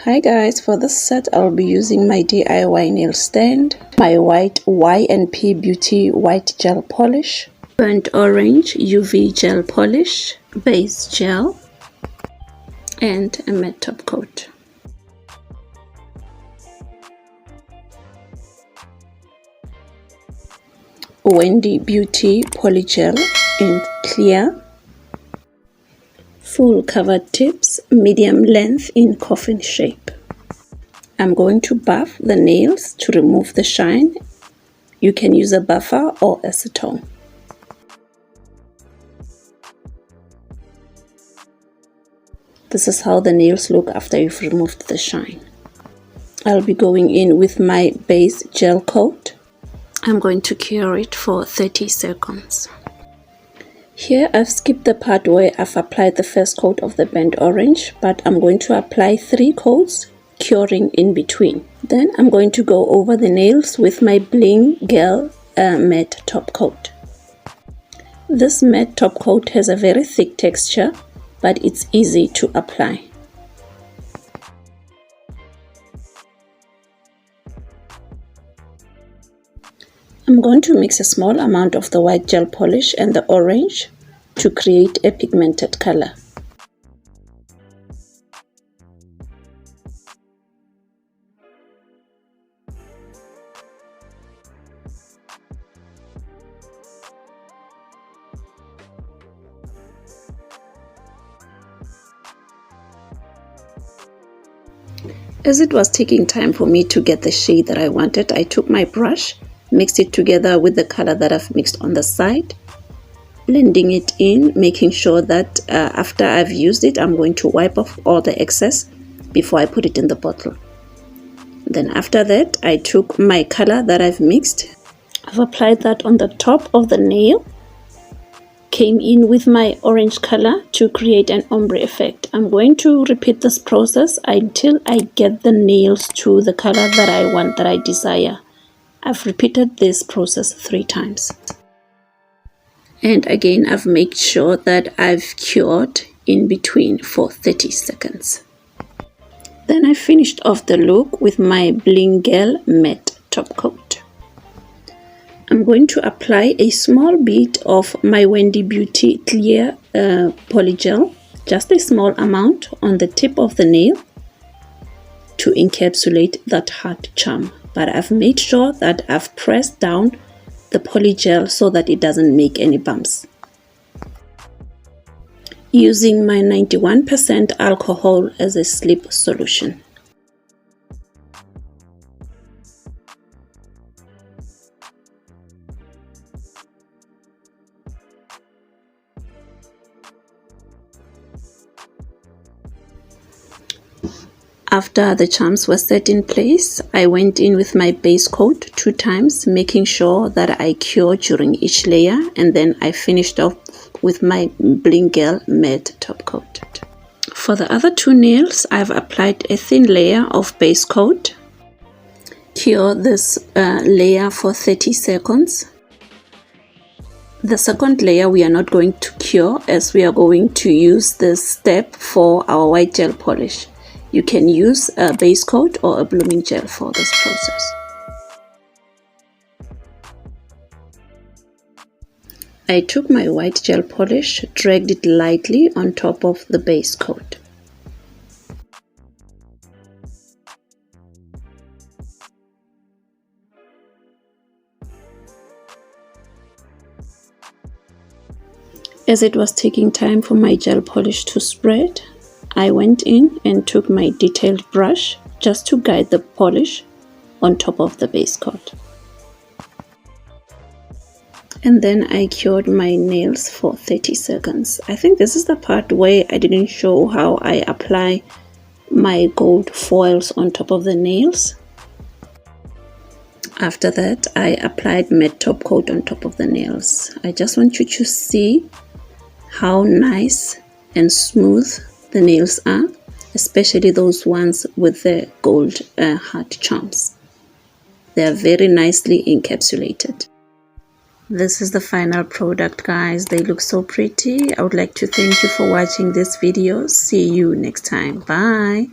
Hi guys, for this set I'll be using my DIY nail stand, my white Y&P Beauty white gel polish, burnt orange UV gel polish, base gel, and a matte top coat. Wendy Beauty Polygel in clear, full covered tips, medium length in coffin shape. I'm going to buff the nails to remove the shine. You can use a buffer or acetone. This is how the nails look after you've removed the shine. I'll be going in with my base gel coat. I'm going to cure it for 30 seconds. Here I've skipped the part where I've applied the first coat of the burnt orange, but I'm going to apply 3 coats, curing in between. Then I'm going to go over the nails with my Bling Gel matte top coat. This matte top coat has a very thick texture, but it's easy to apply. I'm going to mix a small amount of the white gel polish and the orange to create a pigmented color. As it was taking time for me to get the shade that I wanted, I took my brush, mixed it together with the color that I've mixed on the side, blending it in, making sure that after I've used it, I'm going to wipe off all the excess before I put it in the bottle. Then after that, I took my color that I've mixed. I've applied that on the top of the nail, came in with my orange color to create an ombre effect. I'm going to repeat this process until I get the nails to the color that I want, that I desire. I've repeated this process 3 times. And again, I've made sure that I've cured in between for 30 seconds. Then I finished off the look with my Bling Gel matte top coat. I'm going to apply a small bit of my Wendy Beauty clear polygel, just a small amount on the tip of the nail to encapsulate that heart charm. But I've made sure that I've pressed down the polygel so that it doesn't make any bumps. Using my 91% alcohol as a slip solution. After the charms were set in place, I went in with my base coat 2 times, making sure that I cure during each layer, and then I finished off with my Bling Gel matte top coat. For the other 2 nails, I've applied a thin layer of base coat. Cure this layer for 30 seconds. The second layer we are not going to cure, as we are going to use this step for our white gel polish. You can use a base coat or a blooming gel for this process. I took my white gel polish, dragged it lightly on top of the base coat. As it was taking time for my gel polish to spread, I went in and took my detailed brush just to guide the polish on top of the base coat. And then I cured my nails for 30 seconds. I think this is the part where I didn't show how I apply my gold foils on top of the nails. After that, I applied matte top coat on top of the nails. I just want you to see how nice and smooth the nails are, especially those ones with the gold heart charms. They are very nicely encapsulated. This is the final product, guys. They look so pretty. I would like to thank you for watching this video. See you next time. Bye.